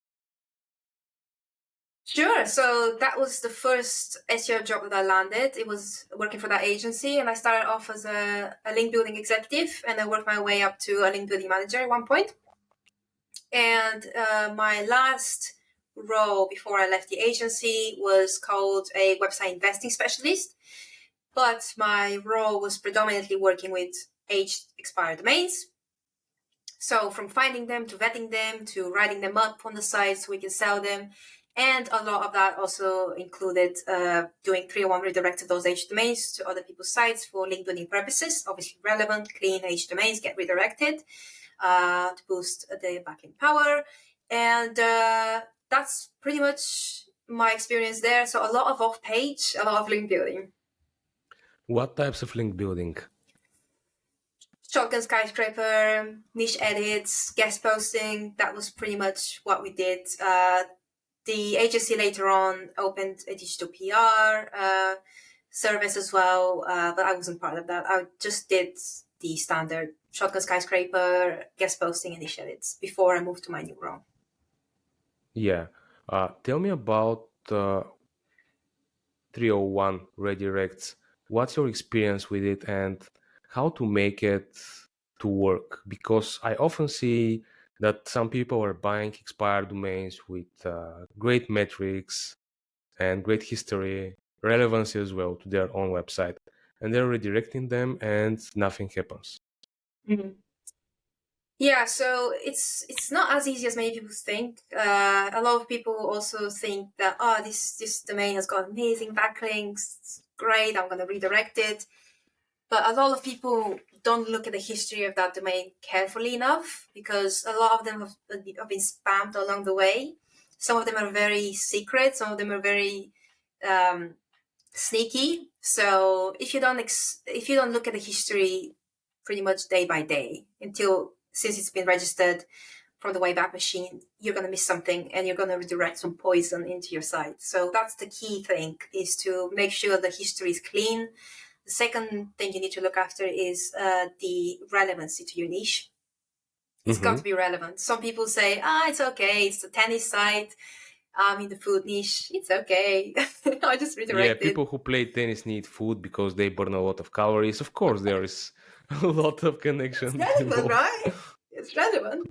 Sure. So that was the first SEO job that I landed. It was working for that agency, and I started off as a link building executive, and I worked my way up to a link building manager at one point. And my last role before I left the agency was called a website investing specialist. But my role was predominantly working with aged expired domains. So from finding them to vetting them to writing them up on the site so we can sell them. And a lot of that also included doing 301 redirect of those aged domains to other people's sites for link building purposes. Obviously relevant, clean aged domains get redirected to boost the backlink power. And that's pretty much my experience there. So a lot of off-page, a lot of link building.
What types of link building?
Shotgun skyscraper, niche edits, guest posting. That was pretty much what we did. The agency later on opened a digital PR service as well, but I wasn't part of that. I just did the standard shotgun skyscraper, guest posting, and niche edits before I moved to my new role.
Yeah. Tell me about 301 redirects. What's your experience with it and how to make it to work? Because I often see that some people are buying expired domains with great metrics and great history, relevancy as well to their own website, and they're redirecting them and nothing happens.
Mm-hmm. Yeah, so it's not as easy as many people think. A lot of people also think that this domain has got amazing backlinks, it's great, I'm going to redirect it. But a lot of people don't look at the history of that domain carefully enough because a lot of them have been spammed along the way. Some of them are very secret. Some of them are very sneaky. So if you don't look at the history pretty much day by day since it's been registered from the Wayback Machine, you're going to miss something and you're going to redirect some poison into your site. So that's the key thing, is to make sure the history is clean. The second thing you need to look after is the relevancy to your niche. It's got to be relevant. Some people say, it's okay, it's a tennis site, I'm in the food niche, it's okay. I just redirected.
Yeah, people who play tennis need food because they burn a lot of calories. Of course, there is a lot of connection.
It's relevant, right? It's relevant.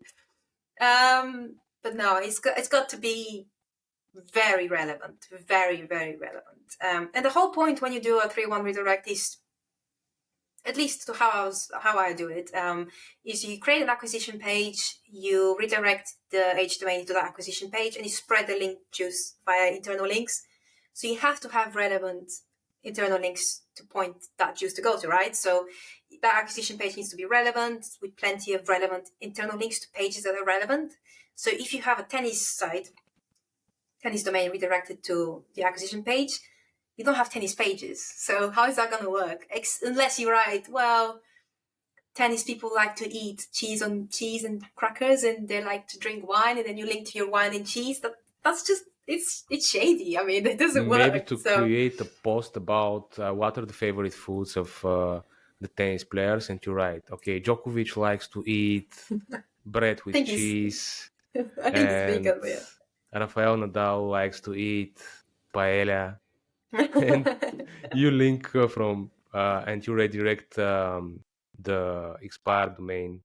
But no, it's got to be very relevant, very, very relevant. And the whole point when you do a 3-1 redirect is, at least to how I do it, is you create an acquisition page, you redirect the H domain to that acquisition page, and you spread the link juice via internal links. So you have to have relevant internal links to point that juice to go to, right? So that acquisition page needs to be relevant with plenty of relevant internal links to pages that are relevant. So if you have a tennis site, tennis domain redirected to the acquisition page, you don't have tennis pages. So how is that going to work? Unless you write, well, tennis people like to eat cheese and crackers, and they like to drink wine, and then you link to your wine and cheese. That's just, it's shady. I mean, it doesn't work.
Maybe to create a post about what are the favorite foods of the tennis players, and you write, okay, Djokovic likes to eat bread with cheese, and Rafael Nadal likes to eat paella, and you link from and you redirect the expired domain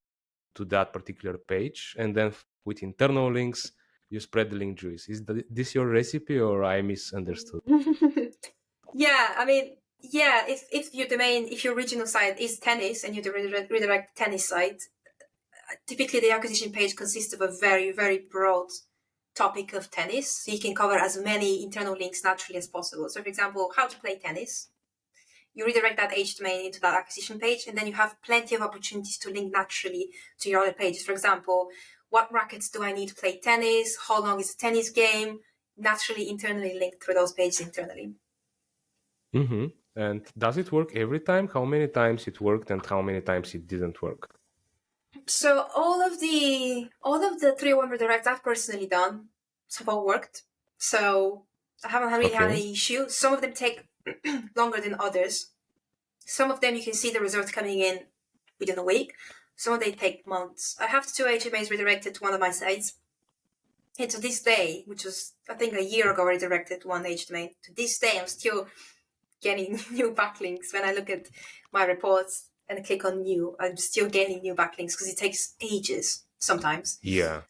to that particular page, and then with internal links you spread the link juice. Is this your recipe, or I misunderstood?
Yeah, I mean, yeah, if your domain, if your original site is tennis and you redirect tennis site, typically the acquisition page consists of a very, very broad topic of tennis. So you can cover as many internal links naturally as possible. So for example, how to play tennis. You redirect that H domain into that acquisition page, and then you have plenty of opportunities to link naturally to your other pages. For example, what rackets do I need to play tennis? How long is the tennis game? Naturally, internally linked through those pages internally.
Mm-hmm. And does it work every time? How many times it worked and how many times it didn't work?
So all of the 301 redirects I've personally done have all worked. So I haven't really had any issue. Some of them take longer than others. Some of them you can see the results coming in within a week. Some of them take months. I have 2 HMAs redirected to one of my sites. And to this day, which was I think a year ago, I redirected one age domain. To this day, I'm still getting new backlinks. When I look at my reports and click on new, I'm still getting new backlinks because it takes ages sometimes.
Yeah,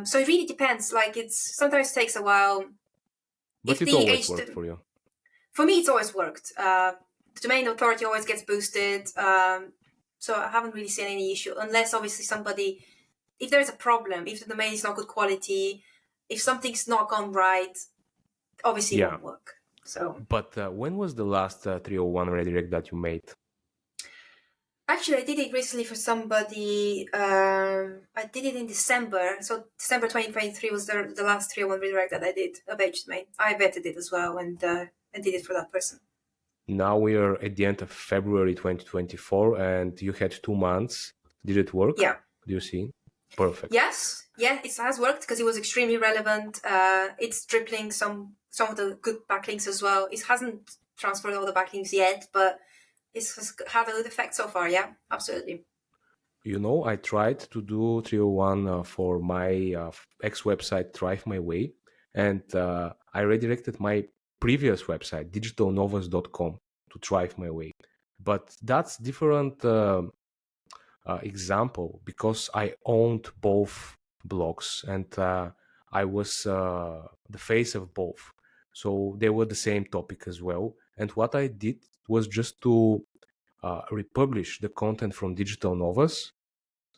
So it really depends. Like sometimes takes a while.
but
If
it
the
always
age
worked for you.
For me, it's always worked. The domain authority always gets boosted. So I haven't really seen any issue unless obviously if there's a problem, if the domain is not good quality, if something's not gone right, obviously it
Yeah,
won't work. So
but when was the last 301 redirect that you made?
actually, I did it recently for somebody. I did it in December. So December 2023 was the last 301 redirect that I did of Edge domain. I vetted it as well and did it for that person.
Now we are at the end of February 2024, and you had 2 months. Did it work?
Yeah.
Do you see? Perfect.
Yes, yeah, it has worked because it was extremely relevant. It's tripling some of the good backlinks as well. It hasn't transferred all the backlinks yet, but it's had a good effect so far. Yeah, absolutely.
You know, I tried to do 301 for my ex website, Thrive My Way, and I redirected my previous website, digitalnovas.com, to Thrive My Way. But that's different example because I owned both blogs and I was the face of both. So they were the same topic as well. And what I did was just to republish the content from Digital Novas,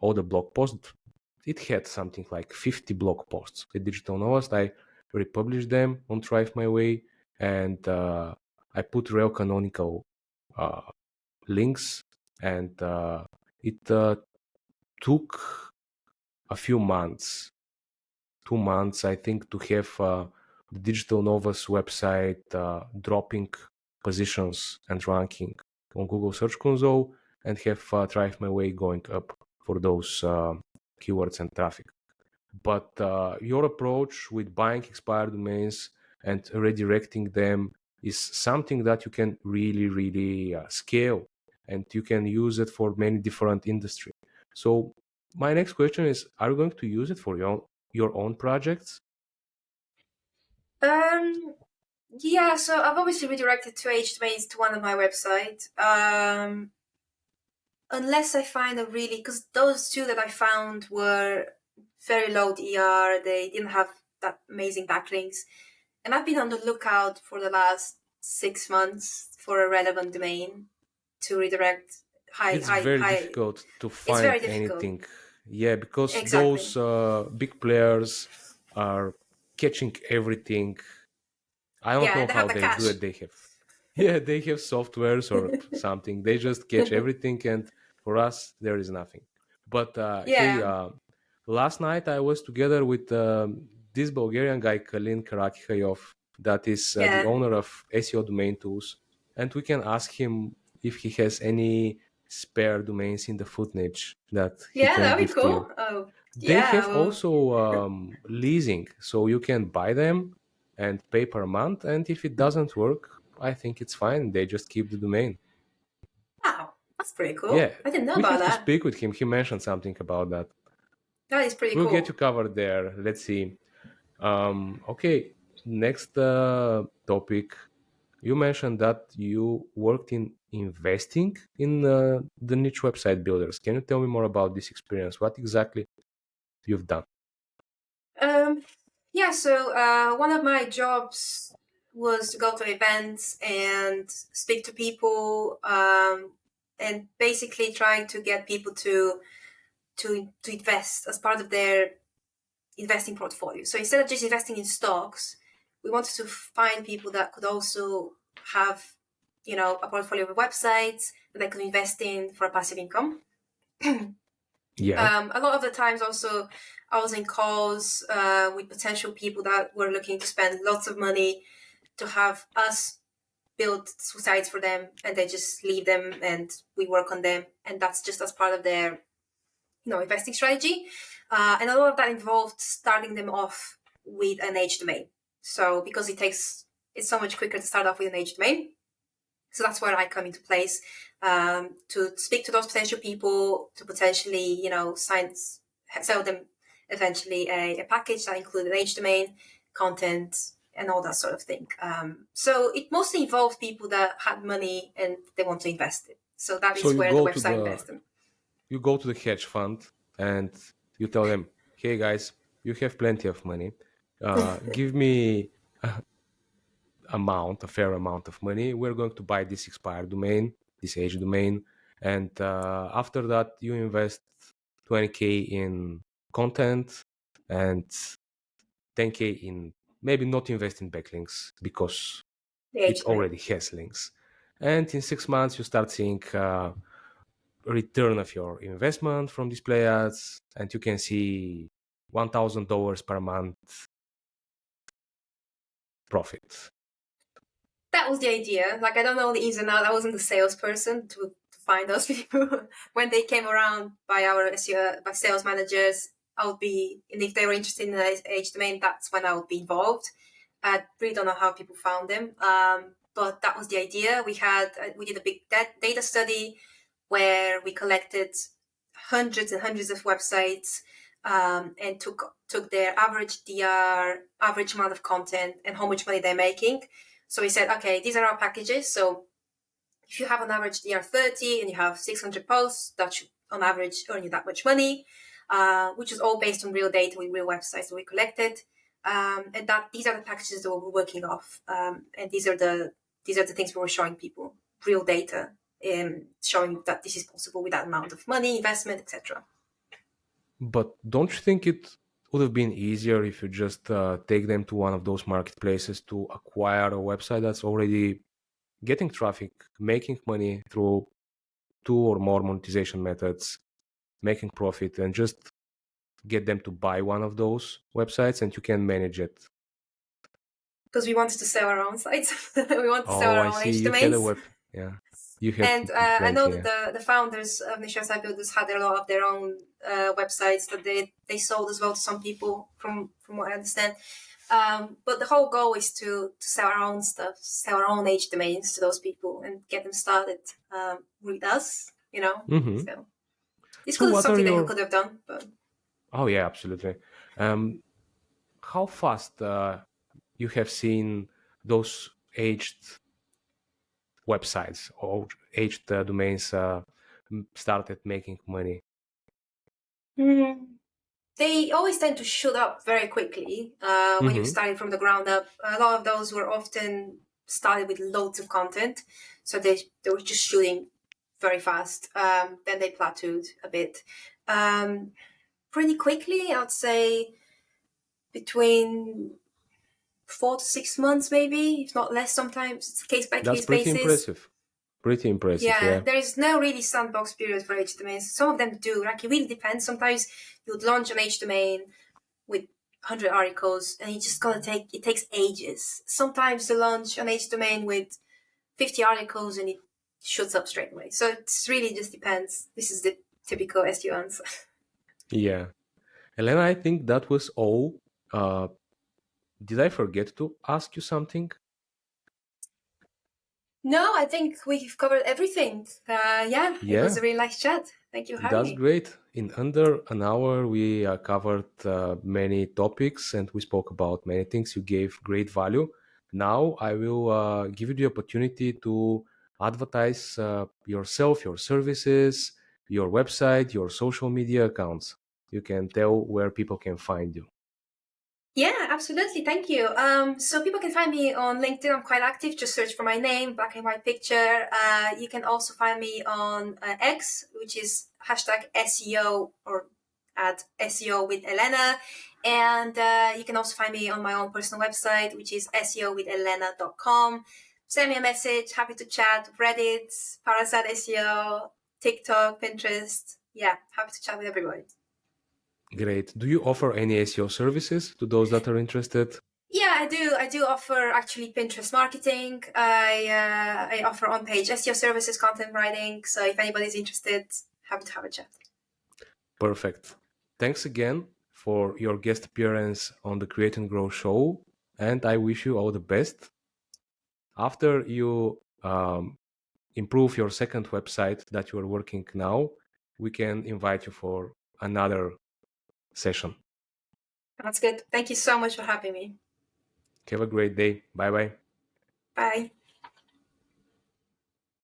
all the blog posts. It had something like 50 blog posts. The Digital Novas, I republished them on Thrive My Way, and I put real canonical uh, links, and it took a few months, 2 months, I think, to have the Digital Novas website dropping positions and ranking on Google Search Console, and have Thrive My Way going up for those keywords and traffic. But your approach with buying expired domains and redirecting them is something that you can really, really scale, and you can use it for many different industries. So my next question is, are you going to use it for your own projects?
Um, yeah. So I've obviously redirected two age domains to one of my websites. Unless I find a really, because those two that I found were very low DER. They didn't have that amazing backlinks. And I've been on the lookout for the last 6 months for a relevant domain to redirect
It's very
high.
difficult to
It's
find
very difficult.
anything. Yeah, because
Exactly.
those big players are catching everything. I don't
Yeah,
know
and they
how
have the
they do
cash.
it. They have, yeah, they have softwares or something. They just catch everything, and for us, there is nothing. But hey,
Yeah,
last night I was together with this Bulgarian guy, Kalin Karakhayov, that is the
yeah.
owner of SEO Domain Tools, and we can ask him if he has any spare domains in the foot niche that he
Yeah,
can
that'd be
give to you.
cool. Oh,
They
yeah.
have
Well,
also leasing, so you can buy them and pay per month. And if it doesn't work, I think it's fine. They just keep the domain.
wow, that's pretty
Yeah,
cool. I didn't know
we
about
have to
that.
speak with him. He mentioned something about that.
That is pretty
We'll get you
cool.
covered there. Let's see. Okay, next topic. You mentioned that you worked in investing in the niche website builders. Can you tell me more about this experience? What exactly you've done?
Um, yeah, so one of my jobs was to go to events and speak to people, and basically trying to get people to invest as part of their investing portfolio. So instead of just investing in stocks, we wanted to find people that could also have, a portfolio of websites that they could invest in for a passive income.
Yeah,
A lot of the times also I was in calls with potential people that were looking to spend lots of money to have us build sites for them, and they just leave them and we work on them, and that's just as part of their investing strategy. And a lot of that involved starting them off with an age domain. So because it's so much quicker to start off with an age domain. So that's where I come into place, to speak to those potential people, to potentially, sell them eventually a package that included age domain, content, and all that sort of thing. So it mostly involved people that had money and they want to invest it. So that
So
is
you
where the
go to
website
the
invests them.
you go to the hedge fund and you tell them, "Hey guys, you have plenty of money. Give me a fair amount of money. We're going to buy this expired domain, this age domain, and after that, you invest 20K in content and 10K in maybe not invest in backlinks because
The
it
age domain.
already has links. And in 6 months, you start seeing return of your investment from display ads, and you can see $1,000 per month profit.
That was the idea. Like, I don't know the ins and outs. I wasn't the salesperson to find those people. When they came around by our SEO, by sales managers, I would be, and if they were interested in the age domain, that's when I would be involved. I really don't know how people found them, but that was the idea. We did a big data study where we collected hundreds and hundreds of websites, and took their average DR, average amount of content, and how much money they're making. So we said, okay, these are our packages. So if you have an average DR30 and you have 600 posts, that should on average earn you that much money, which is all based on real data with real websites that we collected. And that these are the packages that we're working off. And these are the things we were showing people, real data, showing that this is possible with that amount of money, investment, etc.
But don't you think it would have been easier if you just take them to one of those marketplaces to acquire a website that's already getting traffic, making money through two or more monetization methods, making profit, and just get them to buy one of those websites and you can manage it?
Because we wanted to sell our own sites. We want to sell
Oh,
our
I
own
see.
age
You had a
domains.
web. Yeah. You had
And I know
plenty.
that
Yeah.
the founders of Niche Site Builders had a lot of their own websites that they sold as well to some people, from what I understand. But the whole goal is to sell our own stuff, sell our own age domains to those people and get them started with us, you know.
Mm-hmm.
So this
So
could have
what are
something that he
your...
could have done, but
Oh, yeah, absolutely. How fast you have seen those aged websites or aged domains started making money?
they always tend to shoot up very quickly when you're
Mm-hmm.
starting from the ground up. A lot of those were often started with loads of content, so they were just shooting very fast. Then they plateaued a bit. Pretty quickly, I'd say between 4 to 6 months, maybe, if not less. Sometimes it's case by
That's
case
pretty
basis.
impressive. Pretty impressive,
Yeah,
yeah.
there is no really sandbox period for H domains. Some of them do. Like, it really depends. Sometimes you'd launch an H domain with 100 articles and it takes ages. Sometimes to launch an H domain with 50 articles and it shoots up straight away. So it's really just depends. This is the typical SEO answer.
Yeah. Elena, I think that was all. Uh, did I forget to ask you something?
No, I think we've covered everything. Yeah, it was
Yeah,
a really nice chat. Thank you for having
that's
me.
great. In under an hour, we covered many topics and we spoke about many things. You gave great value. Now I will give you the opportunity to advertise yourself, your services, your website, your social media accounts. You can tell where people can find you.
Yeah, absolutely. Thank you. So people can find me on LinkedIn. I'm quite active. Just search for my name, black and white picture. You can also find me on X, which is hashtag SEO or at SEO with Elena. And you can also find me on my own personal website, which is seowithelena.com. Send me a message. Happy to chat. Reddit, Parasite SEO, TikTok, Pinterest. Yeah, happy to chat with everybody.
Great. Do you offer any SEO services to those that are interested?
Yeah, I do. I do offer actually Pinterest marketing. I offer on-page SEO services, content writing. So if anybody's interested, happy to have a chat.
Perfect. Thanks again for your guest appearance on the Create and Grow show, and I wish you all the best. After you improve your second website that you are working now, we can invite you for another session.
That's good. Thank you so much for having me.
Have a great day. Bye bye.
Bye.